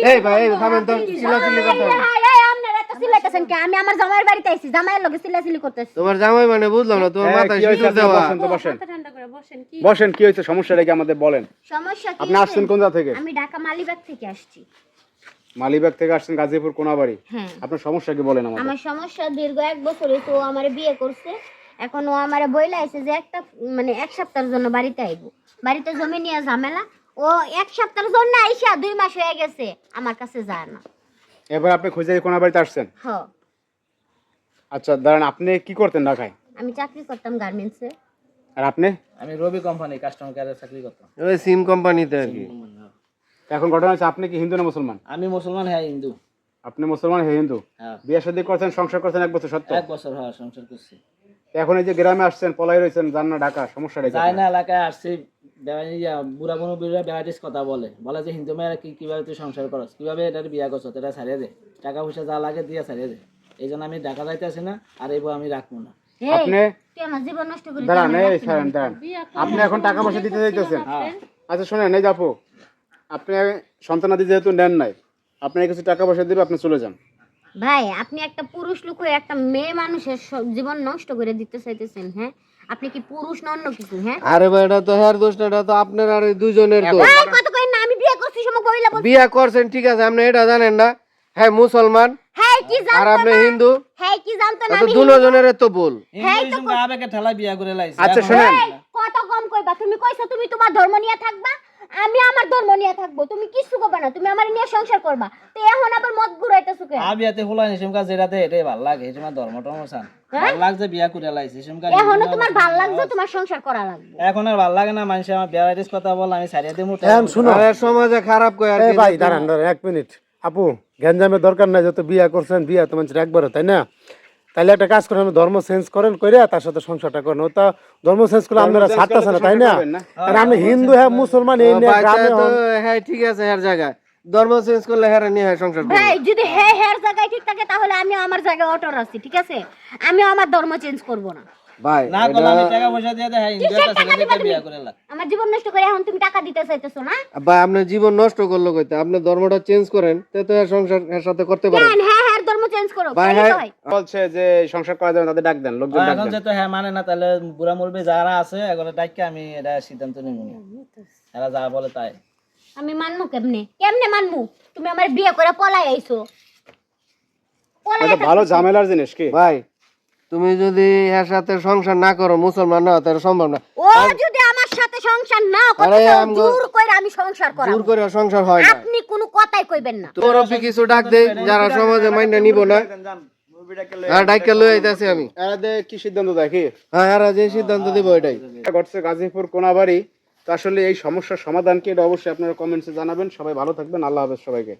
এই ভাই এই থামেন তো চিল্লাচিল্লি করতে হবে। আপনারা তো চিল্লাইতেছেন কি? আমি আমার জামাইয়ের বাড়িতে আইছি, জামাইয়ের লগে চিল্লাচিল্লি করতেছি। তোমার জামাই মানে বুঝলাম না, তোমার মাথায় সিঁদুর দেওয়া। বসেন তো বসেন। মাথা ঠান্ডা করে বসেন। কি বসেন, কি হয়েছে? সমস্যাটা কি আমাদের বলেন। সমস্যা কি? আপনি আসছেন কোন জায়গা থেকে? আমি ঢাকা মালিবাগ থেকে আসছি। মালিবাগ থেকে আসছেন গাজীপুর কোনাবাড়ি। হ্যাঁ। আপনার সমস্যা কি বলেন আমাদের। আমার সমস্যা দীর্ঘ 1 বছরে তো আমার বিয়ে করছে। এখন ও আমারে বইলা আইছে যে একটা মানে 1 সপ্তাহের জন্য বাড়িতে আইবো। বাড়িতে জমি নিয়ে ঝামেলা। ও 1 সপ্তাহের জন্য আইসা 2 মাস হয়ে গেছে আমার কাছে যায় না। এবার আপনি খুঁজে কোনাবাড়িতে আসছেন। হ্যাঁ। আচ্ছা দাঁড়ান, আপনি কি করতেন ঢাকায়? আমি চাকরি করতাম গার্মেন্টসে। আর আপনি? আমি রবি কোম্পানি কাস্টমার কেয়ারে চাকরি করতাম। ওই সিম কোম্পানিতে আর কি। এখন ঘটনা হচ্ছে আপনি কি হিন্দু না মুসলমান? আমি মুসলমান, হ্যাঁ হিন্দু। আপনি মুসলমান, হে হিন্দু। হ্যাঁ। বিয়ে শাদী করছেন, সংসার করছেন 1 বছর, সত্য? 1 বছর হয় সংসার করছি। এখন এই যে গ্রামে আসছেন, পলাই রয়েছেন, যান না ঢাকা, সমস্যাটা কি? যাই না এলাকায় আসছি, বুড়া মুরব্বীরা ভ্যারাইটিস কথা বলে যে হিন্দু মেয়েরা কিভাবে তুই সংসার করস, কিভাবে এটার বিয়া করছ, এটা ছাড়িয়ে দে, টাকা পয়সা যা লাগে দিয়ে ছাড়িয়ে দে। এই জন্য আমি ঢাকা যাইতে আসি না, আর এই বউ আমি রাখবো না। আপনি তুই আমার জীবন নষ্ট করে দাঁড়ান, এই দাঁড়ান দাঁড়ান, আপনি এখন টাকা পয়সা দিতে চাইতেছেন? আচ্ছা শোনেন, এই যাপো, আপনি সন্তানাদি যেহেতু নেন নাই, আপনি কিছু টাকা পয়সা দিবে, আপনি চলে যান। ভাই, আপনি একটা পুরুষ লোক হয়ে একটা মেয়ে মানুষের জীবন নষ্ট করে দিতে চাইতেছেন? হ্যাঁ, আপনি কি পুরুষ না অন্য কিছু? হ্যাঁ, আরে ভাই এটা তো হেয়ার দোষ না, এটা তো আপনার আর এই দুজনের দোষ। এই কত কই না, আমি বিয়ে করছি সময় কইলা বল। বিয়া করছেন ঠিক আছে, আপনি এটা জানেন না? হ্যাঁ মুসলমান হ্যাঁ কি আর জানতো আপনি না? হিন্দু, হ্যাঁ কি জানতো না? তো আমি দুজনের তো বল। হিন্দুইজম আবেগে ঠেলা বিয়া করে লাইছে। আচ্ছা শোনেন, এই, কত কম কইবা? তুমি কইছো তুমি তোমার ধর্ম নিয়ে থাকবা, আমি আমার ধর্ম নিয়ে থাকবো। তুমি কিছু করবা না, তুমি আমার নিয়ে সংসার করবা। তো এখন আবার মত ঘুরাইতেছো কেন? বিয়াতে হলাই নিসমকা যেটাতে এটাই ভালো লাগে, এই সময় ধর্ম টর্ম চান ভালো লাগছে বিয়া করে লাইছে সমকা। এখনো তোমার ভাল লাগছে, তোমার সংসার করা লাগবে। এখন আর ভালো লাগে না, মানুষ আমার ভ্যারাইটিস কথা বল, আমি ছাড়িয়ে দিমু। শুনো, আরে সমাজে খারাপ কই আর এই কি। ভাই দাঁড়ান দাঁড়ান 1 মিনিট। আপু গ্যাঞ্জামের দরকার নাই, যত বিয়া করছেন, বিয়া তো মানুষের একবারে, তাই না? তাইলে একটা কাজ করেন, ধর্ম চেঞ্জ করেন, করে তার সাথে সংসারটা করেন। ওটা ধর্ম চেঞ্জ করলে আপনারা ছাড়তেছেন না, তাই না? আর আপনি হিন্দু হ্যাঁ মুসলমান এই নিয়ে গ্রামে তো হন। হ্যাঁ ঠিক আছে, হের জায়গায় ধর্ম চেঞ্জ করলে হের নিয়ে হয় সংসার করবে। ভাই, যদি হ্যাঁ হ্যাঁ জায়গায় ঠিক থাকে তাহলে আমি আমার জায়গায় অটল আছি, ঠিক আছে? আমি আমার ধর্ম চেঞ্জ করব না। ভাই না করলে আমি টাকা পয়সা দিয়ে দেয় হিন্দু একটা ছেলে দেখে বিয়া করে লাগ। আমার জীবন নষ্ট করে এখন তুমি টাকা দিতে চাইতেছো না? ভাই আপনার জীবন নষ্ট করলো কইতে, আপনি ধর্মটা চেঞ্জ করেন তো এর সংসার এর সাথে করতে পারেন। কেন? হ্যাঁ হ্যাঁ ধর্ম চেঞ্জ করো। ভাই, তাইলে তো হ্যাঁ। হয়। বলছে যে সংসার করা যাবে, তাদের ডাক দেন, লোকজন ডাক এখন দেন। যেহেতু হ্যাঁ মানে না, তাহলে বুড়া মুরব্বী যারা আছে এগুলো ডাইকে আমি এটা সিদ্ধান্ত নিব না। এরা যা বলে তাই। আমি মানমু কেমনে? কেমনে মানমু? তুমি আমার বিয়ে করে পলাই আইছো। পলাই এটা ভালো ঝামেলার জিনিস কি? ভাই তুমি যদি এর সাথে সংসার না করো, মুসলমান না তার সম্ভব না। ও যদি আমার সাথে সংসার না করতে আরে চাও, আমগো- জোর করে আমি সংসার করাবো। জোর করে সংসার হয় না। আপনি কোনো কথাই কইবেন না। তোর অপি কিছু ডাক দে, যারা সমাজে মাইনা নিব না। আর ডাইকা লই আইতাছি আমি। এরা কি সিদ্ধান্ত দেয় কি? হ্যাঁ এরা যে সিদ্ধান্ত দিব এটাই। ঘটছে গাজীপুর কোনাবাড়ি। তো আসলে এই সমস্যার সমাধান কি, এটা অবশ্যই আপনারা কমেন্টসে জানাবেন। সবাই ভালো থাকবেন, আল্লাহ হাফেজ সবাইকে।